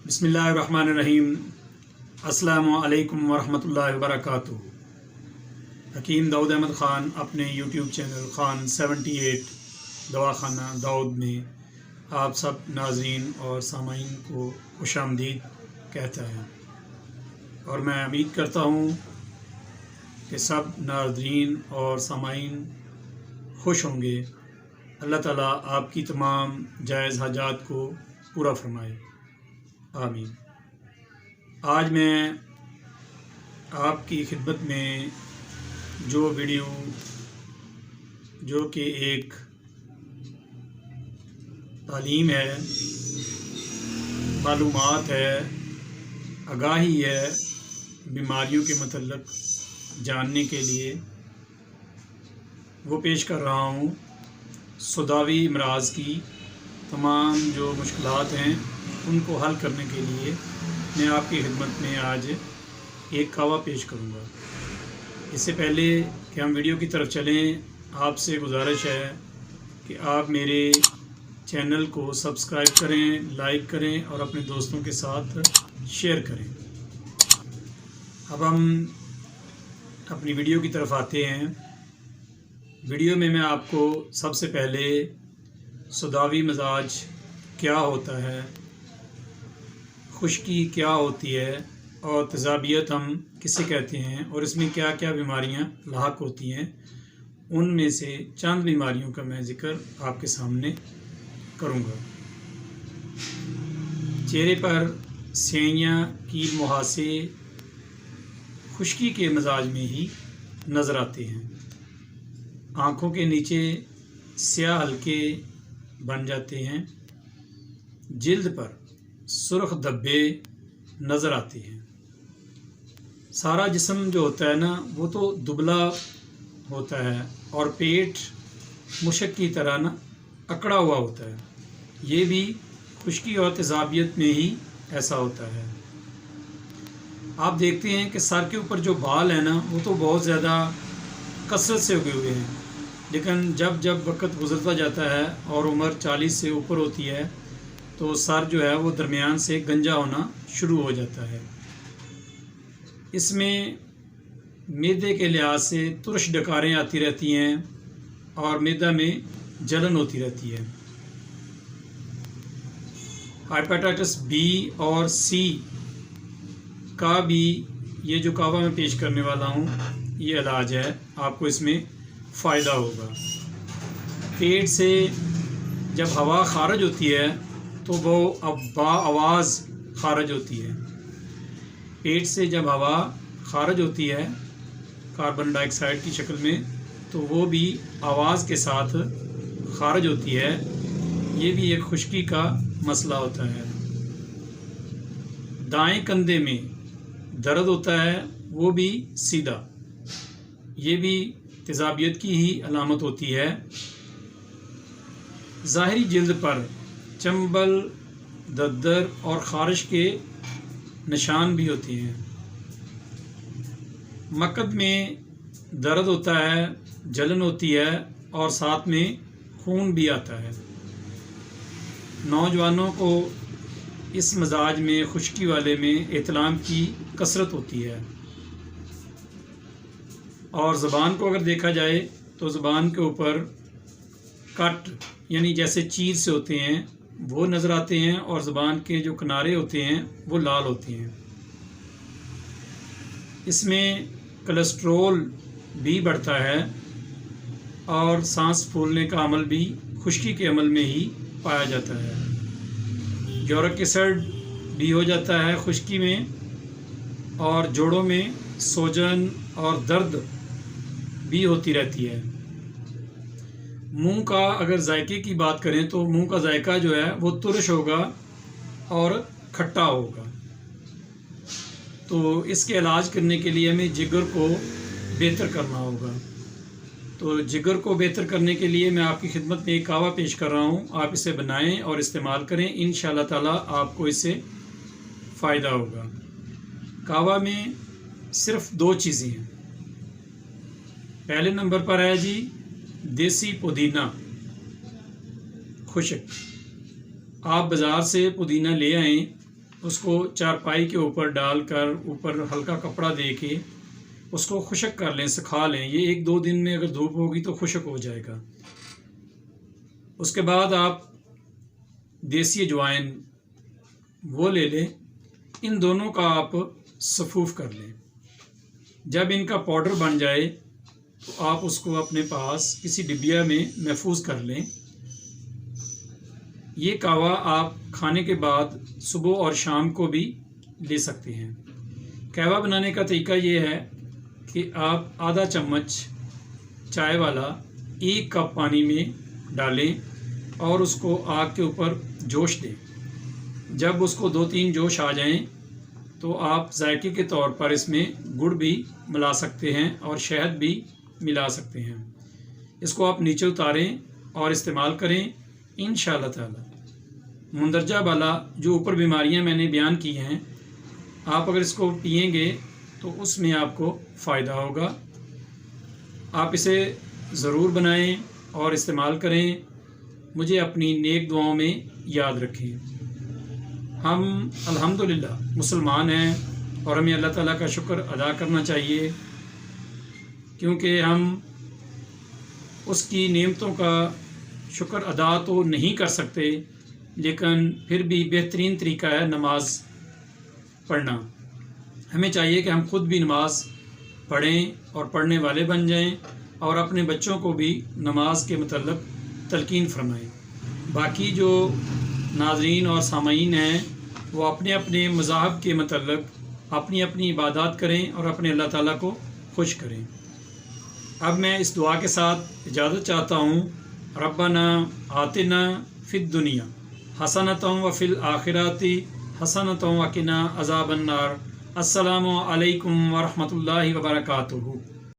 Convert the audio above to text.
बिस्मिल्लाहिर्रहमानिर्रहीम। अस्सलामु अलैकुम वरहमतुल्लाहि वबरकातुहू। हकीम दाऊद अहमद ख़ान अपने यूट्यूब चैनल ख़ान 78 दवाखाना दाऊद में आप सब नाज़रीन और सामाईन को खुशामदीद कहता है, और मैं उम्मीद करता हूँ कि सब नाज़रीन और सामाईन खुश होंगे। अल्लाह ताला आपकी तमाम जायज़ हाजात को पूरा फरमाए, आमीन। आज मैं आपकी खिदमत में जो वीडियो जो कि एक तालीम है, मालूमात है, आगाही है, बीमारियों के मतलब जानने के लिए वो पेश कर रहा हूँ। सौदावी अमराज़ की तमाम जो मुश्किलात हैं उनको हल करने के लिए मैं आपकी खिदमत में आज एक कहवा पेश करूँगा। इससे पहले कि हम वीडियो की तरफ चलें, आपसे गुजारिश है कि आप मेरे चैनल को सब्सक्राइब करें, लाइक करें और अपने दोस्तों के साथ शेयर करें। अब हम अपनी वीडियो की तरफ आते हैं। वीडियो में मैं आपको सबसे पहले सौदावी मिजाज क्या होता है, खुश्की क्या होती है और तेज़ाबियत हम किसे कहते हैं और इसमें क्या क्या बीमारियां लाहक होती हैं, उनमें से चंद बीमारियों का मैं ज़िक्र आपके सामने करूंगा। चेहरे पर सेंइयाँ, कील मुहासे खुश्की के मिजाज में ही नज़र आते हैं। आँखों के नीचे स्याह हल्के बन जाते हैं। जिल्द पर सुर्ख धब्बे नज़र आते हैं। सारा जिस्म जो होता है ना वो तो दुबला होता है और पेट मुशक की तरह ना अकड़ा हुआ होता है। ये भी खुश्की और तेज़ाबियत में ही ऐसा होता है। आप देखते हैं कि सर के ऊपर जो बाल है ना वो तो बहुत ज़्यादा कसरत से उगे हुए हैं, लेकिन जब जब वक्त गुज़रता जाता है और उम्र 40 से ऊपर होती है तो सर जो है वो दरमियान से गंजा होना शुरू हो जाता है। इसमें मैदे के लिहाज से तुरश डकारें आती रहती हैं और मैदा में जलन होती रहती है। हेपेटाइटिस बी और सी का भी ये जो कहवा मैं पेश करने वाला हूँ ये इलाज है, आपको इसमें फ़ायदा होगा। पेट से जब हवा खारिज होती है तो वो आवाज़ खारिज होती है। पेट से जब हवा खारिज होती है कार्बन डाइऑक्साइड की शक्ल में तो वो भी आवाज़ के साथ खारिज होती है। ये भी एक खुश्की का मसला होता है। दाएं कंधे में दर्द होता है, वो भी सीधा, ये भी तेज़ाबियत की ही अलामत होती है। ज़ाहिरी जिल्द पर चंबल, दद्दर और ख़ारिश के निशान भी होते हैं। मकद में दर्द होता है, जलन होती है और साथ में खून भी आता है। नौजवानों को इस मिजाज में खुश्की वाले में एहतलाम की कसरत होती है। और ज़बान को अगर देखा जाए तो ज़बान के ऊपर कट यानी जैसे चीर से होते हैं वो नज़र आते हैं और ज़बान के जो किनारे होते हैं वो लाल होते हैं। इसमें कोलेस्ट्रोल भी बढ़ता है और सांस फूलने का अमल भी खुश्की के अमल में ही पाया जाता है। यूरिक एसिड भी हो जाता है खुश्की में, और जोड़ों में सूजन और दर्द भी होती रहती है। मुंह का अगर जायके की बात करें तो मुंह का जायका जो है वो तुरश होगा और खट्टा होगा। तो इसके इलाज करने के लिए हमें जिगर को बेहतर करना होगा। तो जिगर को बेहतर करने के लिए मैं आपकी खिदमत में एक कहवा पेश कर रहा हूँ। आप इसे बनाएं और इस्तेमाल करें, इंशाअल्लाह ताला आपको इससे फ़ायदा होगा। कहवा में सिर्फ 2 चीज़ें हैं। पहले नंबर पर है जी देसी पुदीना खुशक। आप बाज़ार से पुदीना ले आएँ اس کو چارپائی کے اوپر ڈال کر اوپر ہلکا کپڑا دے کے اس کو خشک کر لیں، سکھا لیں۔ یہ 1-2 دن میں اگر دھوپ ہوگی تو خشک ہو جائے گا۔ اس کے بعد آپ دیسی اجوائن وہ لے لیں، ان دونوں کا آپ سفوف کر لیں۔ جب ان کا پاؤڈر بن جائے تو آپ اس کو اپنے پاس کسی ڈبیا میں محفوظ کر لیں۔ یہ کہوا آپ کھانے کے بعد صبح اور شام کو بھی لے سکتے ہیں۔ کہوا بنانے کا طریقہ یہ ہے کہ آپ آدھا چمچ چائے والا 1 کپ پانی میں ڈالیں اور اس کو آگ کے اوپر جوش دیں۔ جب اس کو 2-3 جوش آ جائیں تو آپ ذائقے کے طور پر اس میں گڑ بھی ملا سکتے ہیں اور شہد بھی ملا سکتے ہیں۔ اس کو آپ نیچے اتاریں اور استعمال کریں انشاءاللہ تعالی۔ مندرجہ بالا جو اوپر بیماریاں میں نے بیان کی ہیں، آپ اگر اس کو پئیں گے تو اس میں آپ کو فائدہ ہوگا۔ آپ اسے ضرور بنائیں اور استعمال کریں۔ مجھے اپنی نیک دعاؤں میں یاد رکھیں۔ ہم الحمدللہ مسلمان ہیں اور ہمیں اللہ تعالیٰ کا شکر ادا کرنا چاہیے، کیونکہ ہم اس کی نعمتوں کا شکر ادا تو نہیں کر سکتے، لیکن پھر بھی بہترین طریقہ ہے نماز پڑھنا۔ ہمیں چاہیے کہ ہم خود بھی نماز پڑھیں اور پڑھنے والے بن جائیں اور اپنے بچوں کو بھی نماز کے متعلق تلقین فرمائیں۔ باقی جو ناظرین اور سامعین ہیں وہ اپنے اپنے مذاہب کے متعلق اپنی اپنی عبادات کریں اور اپنے اللہ تعالیٰ کو خوش کریں۔ اب میں اس دعا کے ساتھ اجازت چاہتا ہوں۔ ربنا آتنا فی الدنیا حسنۃ وفی الآخرۃ حسنۃ وقنا عذاب النار۔ السلام علیکم ورحمۃ اللہ وبرکاتہ۔